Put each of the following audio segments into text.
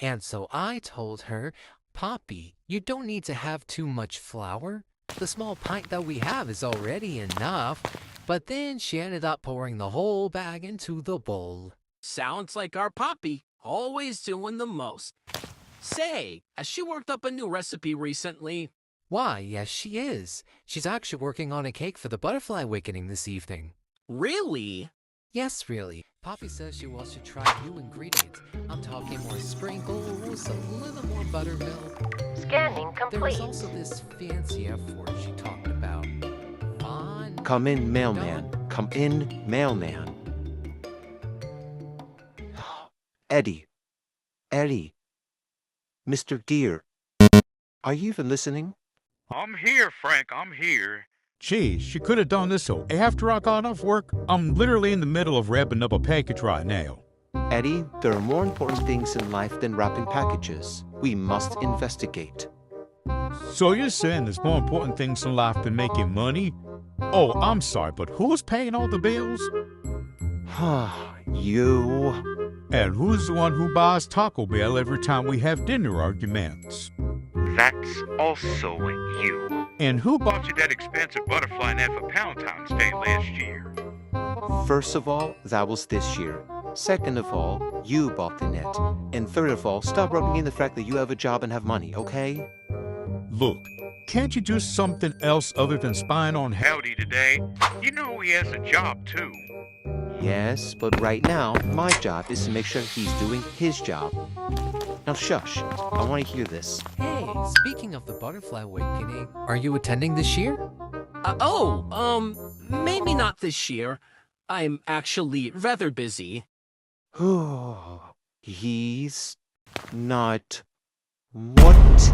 And so I told her, Poppy, you don't need to have too much flour. The small pint that we have is already enough. But then she ended up pouring the whole bag into the bowl. Sounds like our Poppy, always doing the most. Say, has she worked up a new recipe recently? Why, yes, she is. She's actually working on a cake for the butterfly awakening this evening. Really? Yes, really. Poppy says she wants to try new ingredients. I'm talking more sprinkles, a little more buttermilk. Scanning There was complete. also this fancy F word she talked about. Fun. Come in, mailman. Come in, mailman. Eddie. Eddie. Mr. Deer. Are you even listening? I'm here, Frank, I'm here. Geez, she could have done this so after I got off work. I'm literally in the middle of wrapping up a package right now. Eddie, there are more important things in life than wrapping packages. We must investigate. So you're saying there's more important things in life than making money? Oh, I'm sorry, but who's paying all the bills? You. And who's the one who buys Taco Bell every time we have dinner arguments? That's also you. And who bought Bought you that expensive butterfly net for Valentine's Day last year. First of all, that was this year. Second of all, you bought the net. And third of all, stop rubbing in the fact that you have a job and have money, okay? Look, can't you do something else other than spying on Howdy today. You know he has a job too. Yes, but right now, my job is to make sure he's doing his job. Now shush, I want to hear this. Hey, speaking of the butterfly awakening, are you attending this year? Maybe not this year. I'm actually rather busy. He's not what?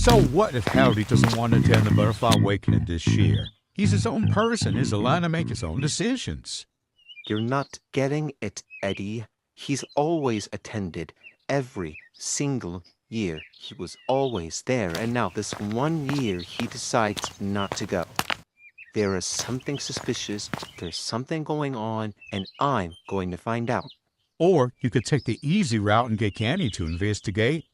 So what if Howdy doesn't want to attend the Butterfly Awakening this year? He's his own person. He's allowed to make his own decisions. You're not getting it, Eddie. He's always attended. Every single year. He was always there. And now this one year, he decides not to go. There is something suspicious. There's something going on. And I'm going to find out. Or you could take the easy route and get Candy to investigate.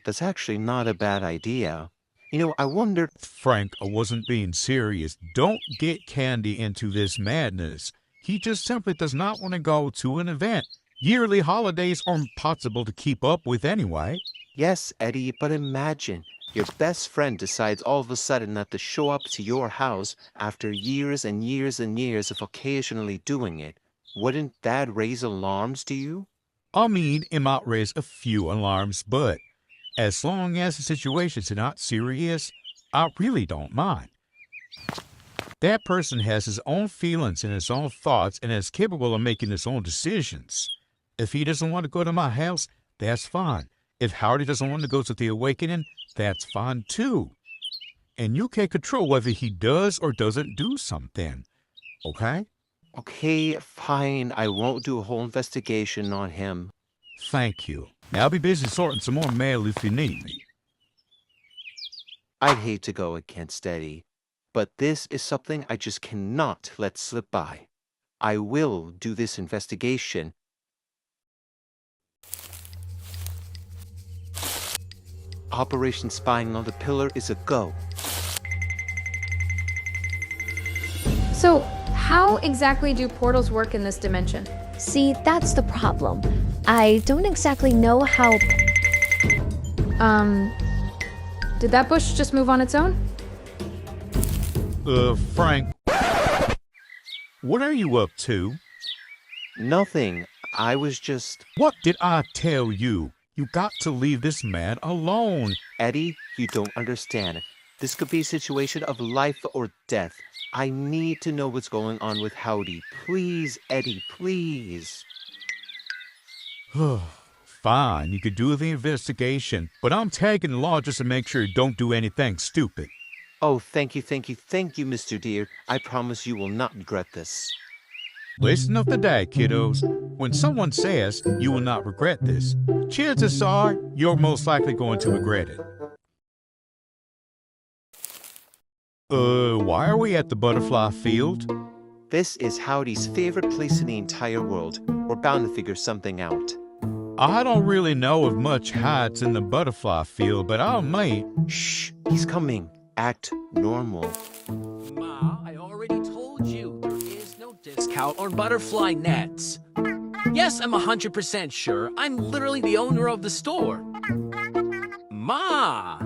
That's actually not a bad idea. You know, I wonder... Frank, I wasn't being serious. Don't get Candy into this madness. He just simply does not want to go to an event. Yearly holidays are impossible to keep up with anyway. Yes, Eddie, but imagine your best friend decides all of a sudden not to show up to your house after years and years and years of occasionally doing it. Wouldn't that raise alarms to you? I mean, it might raise a few alarms, but as long as the situation's not serious, I really don't mind. That person has his own feelings and his own thoughts and is capable of making his own decisions. If he doesn't want to go to my house, that's fine. If Howdy doesn't want to go to the awakening, that's fine too. And you can control whether he does or doesn't do something, okay? Okay, fine. I won't do a whole investigation on him. Thank you. Now I'll be busy sorting some more mail if you need me. I'd hate to go against Eddie, but this is something I just cannot let slip by. I will do this investigation. Operation Spying on the Pillar is a go. So, how exactly do portals work in this dimension? See, that's the problem. I don't exactly know how... Did that bush just move on its own? Frank, what are you up to? Nothing. I was just... What did I tell you? You got to leave this man alone. Eddie, you don't understand. This could be a situation of life or death. I need to know what's going on with Howdy. Please, Eddie, please. Fine, you could do the investigation, but I'm tagging the law just to make sure you don't do anything stupid. Oh, thank you, Mr. Deer. I promise you will not regret this. Listen of the day, kiddos. When someone says you will not regret this, chances are you're most likely going to regret it. Why are we at the butterfly field? This is Howdy's favorite place in the entire world. We're bound to figure something out. I don't really know of much heights in the butterfly field, but I might. Shh, he's coming. Act normal. Ma, I already told you there is no discount on butterfly nets. Yes, I'm 100% sure. I'm literally the owner of the store. Ma!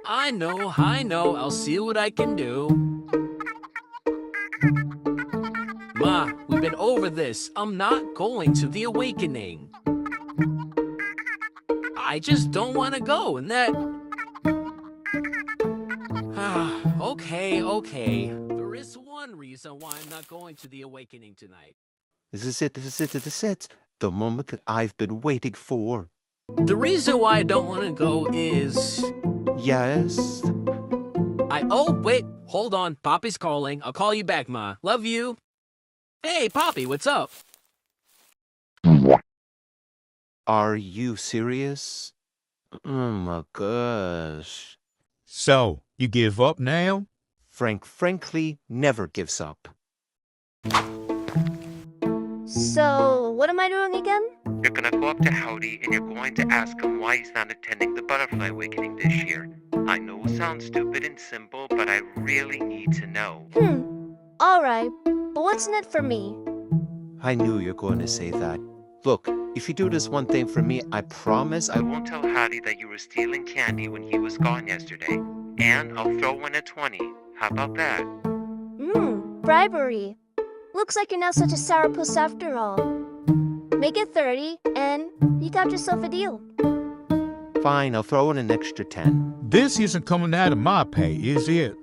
I know. I'll see what I can do. Ma, we've been over this. I'm not going to the awakening. I just don't want to go, and that... Okay. There is one reason why I'm not going to the awakening tonight. This is it. The moment that I've been waiting for. The reason why I don't want to go is... Yes? Oh, wait. Hold on. Poppy's calling. I'll call you back, Ma. Love you. Hey, Poppy, what's up? Are you serious? Oh my gosh. So, you give up now? Frank frankly never gives up. So, what am I doing again? You're gonna go up to Howdy and you're going to ask him why he's not attending the Butterfly Awakening this year. I know it sounds stupid and simple, but I really need to know. Alright, but what's in it for me? I knew you were going to say that. Look, if you do this one thing for me, I promise I I won't. won't tell Howdy that you were stealing candy when he was gone yesterday. And I'll throw in a 20. How about that? Bribery. Looks like you're not such a sourpuss after all. Make it 30, and you got yourself a deal. Fine, I'll throw in an extra 10. This isn't coming out of my pay, is it?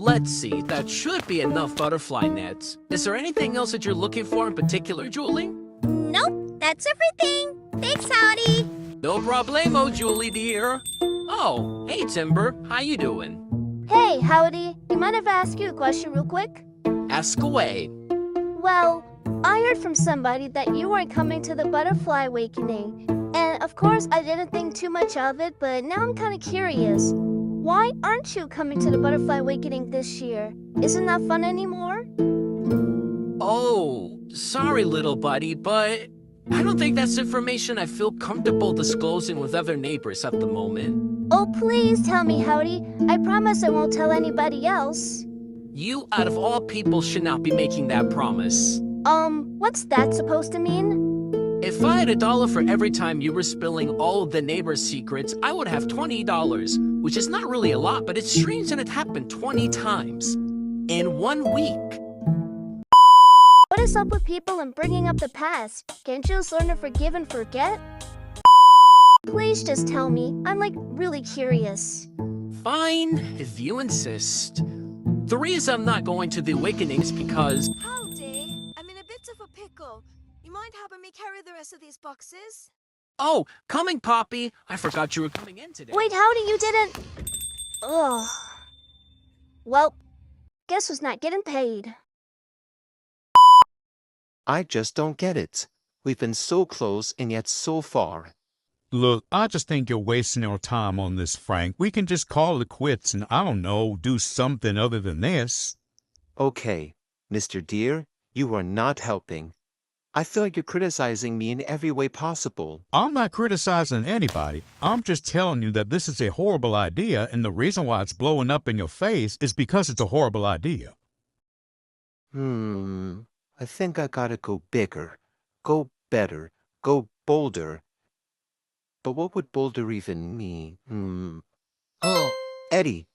Let's see. That should be enough butterfly nets. Is there anything else that you're looking for in particular, Julie? Nope, that's everything. Thanks, Howdy. No problemo, Julie dear. Oh, hey Timber, how you doing? Hey, Howdy, you mind if I ask you a question real quick? Ask away. Well, I heard from somebody that you weren't coming to the Butterfly Awakening. And of course, I didn't think too much of it, but now I'm kind of curious. Why aren't you coming to the Butterfly Awakening this year? Isn't that fun anymore? Oh, sorry little buddy, but I don't think that's information I feel comfortable disclosing with other neighbors at the moment. Oh, please tell me, Howdy. I promise I won't tell anybody else. You, out of all people, should not be making that promise. What's that supposed to mean? If I had $1 for every time you were spilling all of the neighbors' secrets, I would have $20, which is not really a lot, but it's strange that it happened 20 times in 1 week. What is up with people and bringing up the past? Can't you just learn to forgive and forget? Please just tell me. I'm like really curious. Fine, if you insist. The reason I'm not going to the awakening is because... Howdy, I'm in a bit of a pickle. You mind helping me carry the rest of these boxes? Oh, coming, Poppy. I forgot you were coming in today. Wait, Howdy, you didn't... Ugh. Well, guess who's not getting paid? I just don't get it. We've been so close and yet so far. Look, I just think you're wasting your time on this, Frank. We can just call it quits and, I don't know, do something other than this. Okay, Mr. Deer, you are not helping. I feel like you're criticizing me in every way possible. I'm not criticizing anybody. I'm just telling you that this is a horrible idea, and the reason why it's blowing up in your face is because it's a horrible idea. I think I gotta go bigger, go better, go bolder. But what would bolder even mean? Oh, Eddie,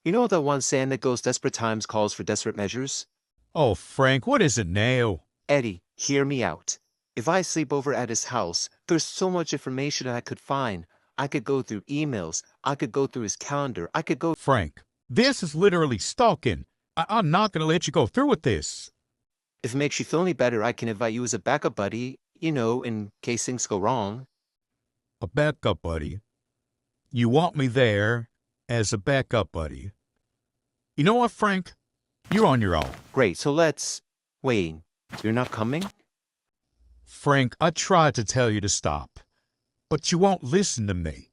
you know that one saying that goes desperate times calls for desperate measures? Oh, Frank, what is it now? Eddie, hear me out. If I sleep over at his house, there's so much information I could find. I could go through emails. I could go through his calendar. I could go... Frank, this is literally stalking. I'm not going to let you go through with this. If it makes you feel any better, I can invite you as a backup buddy, you know, in case things go wrong. A backup buddy? You want me there as a backup buddy? You know what, Frank? You're on your own. Great, so let's... Wait, you're not coming? Frank, I tried to tell you to stop, but you won't listen to me.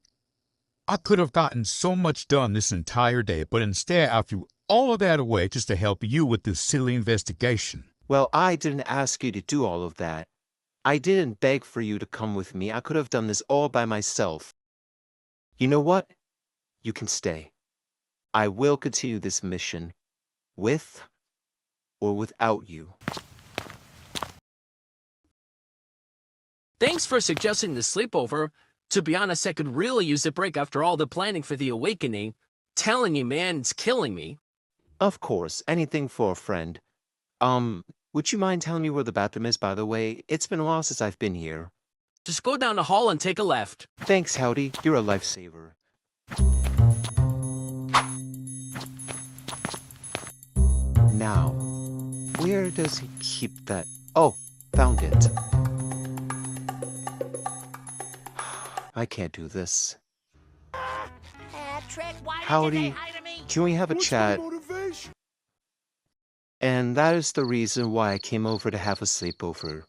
I could have gotten so much done this entire day, but instead I threw all of that away just to help you with this silly investigation. Well, I didn't ask you to do all of that. I didn't beg for you to come with me. I could have done this all by myself. You know what? You can stay. I will continue this mission, with or without you. Thanks for suggesting the sleepover. To be honest, I could really use a break after all the planning for the awakening. Telling you, man, it's killing me. Of course, anything for a friend. Would you mind telling me where the bathroom is, by the way? It's been a while since I've been here. Just go down the hall and take a left. Thanks, Howdy. You're a lifesaver. Now, where does he keep that? Oh, found it. I can't do this. Howdy, can we have a chat? And that is the reason why I came over to have a sleepover.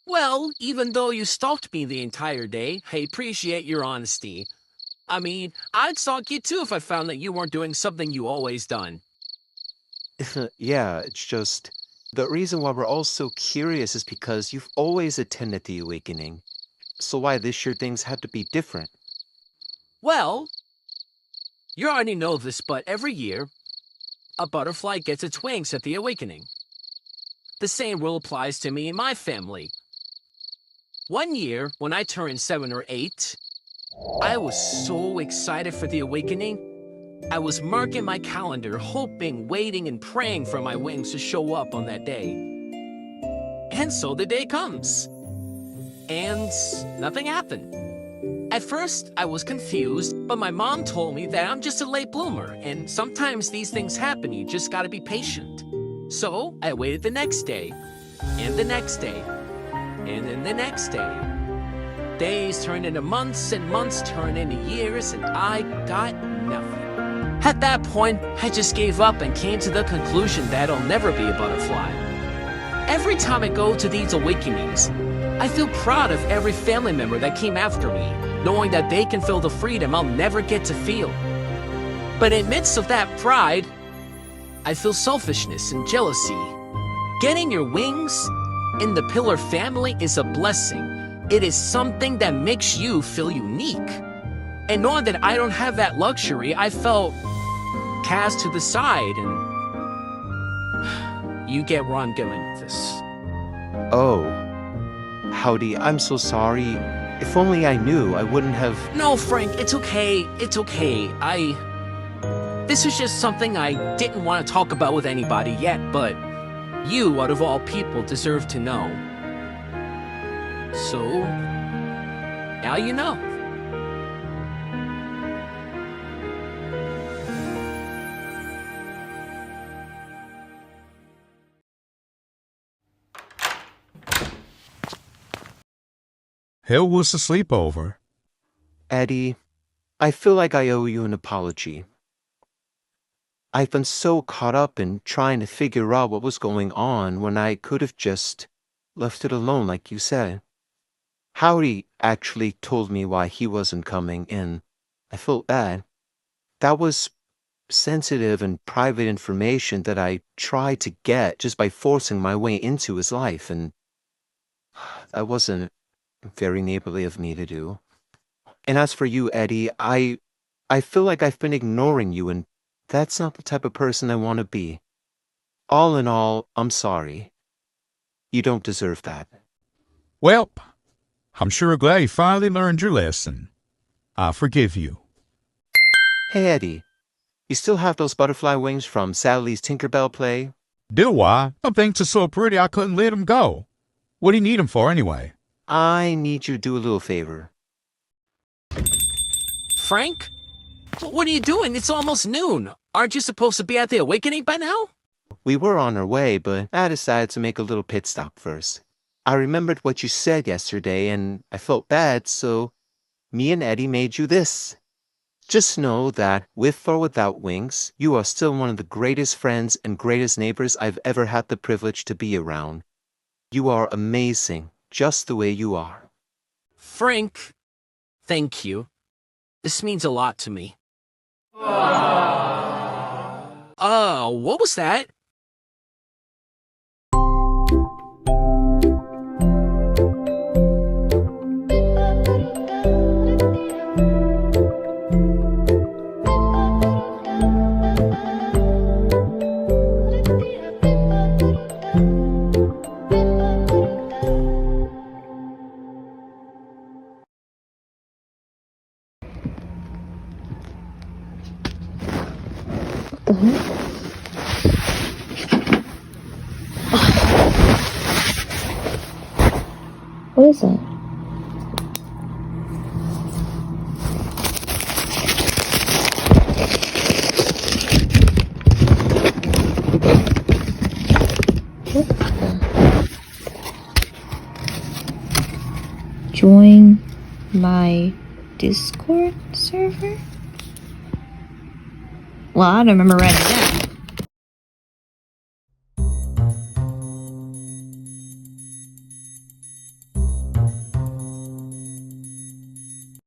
Well, even though you stalked me the entire day, I appreciate your honesty. I mean, I'd stalk you too if I found that you weren't doing something you always done. Yeah, it's just... The reason why we're all so curious is because you've always attended the awakening. So why this year things had to be different? Well, you already know this, but every year, a butterfly gets its wings at the awakening. The same rule applies to me and my family. One year, when I turned 7 or 8, I was so excited for the awakening. I was marking my calendar, hoping, waiting, and praying for my wings to show up on that day. And so the day comes. And nothing happened. At first, I was confused, but my mom told me that I'm just a late bloomer, and sometimes these things happen, you just gotta be patient. So, I waited the next day, and the next day, and then the next day. Days turned into months, and months turned into years, and I got nothing. At that point, I just gave up and came to the conclusion that I'll never be a butterfly. Every time I go to these awakenings, I feel proud of every family member that came after me, knowing that they can feel the freedom I'll never get to feel. But in the midst of that pride, I feel selfishness and jealousy. Getting your wings in the Pillar family is a blessing. It is something that makes you feel unique. And knowing that I don't have that luxury, I felt cast to the side, and you get where I'm going with this. Oh. Howdy, I'm so sorry. If only I knew, I wouldn't have... No, Frank, it's okay. It's okay. This is just something I didn't want to talk about with anybody yet, but you, out of all people, deserve to know. So, now you know. Hell was a sleepover. Eddie, I feel like I owe you an apology. I've been so caught up in trying to figure out what was going on when I could have just left it alone like you said. Howdy actually told me why he wasn't coming, and I felt bad. That was sensitive and private information that I tried to get just by forcing my way into his life, and that wasn't very neighborly of me to do. And as for you, Eddie, I feel like I've been ignoring you, and that's not the type of person I want to be. All in all, I'm sorry. You don't deserve that. Well, I'm sure glad you finally learned your lesson. I forgive you. Hey, Eddie, you still have those butterfly wings from Sally's Tinkerbell play? Do I? Them things are so pretty I couldn't let them go. What do you need them for anyway? I need you to do a little favor. Frank? What are you doing? It's almost noon. Aren't you supposed to be at the awakening by now? We were on our way, but I decided to make a little pit stop first. I remembered what you said yesterday, and I felt bad, so me and Eddie made you this. Just know that, with or without wings, you are still one of the greatest friends and greatest neighbors I've ever had the privilege to be around. You are amazing, just the way you are. Frank, thank you. This means a lot to me. What was that? What is that? Join my Discord server? Well, I don't remember writing that.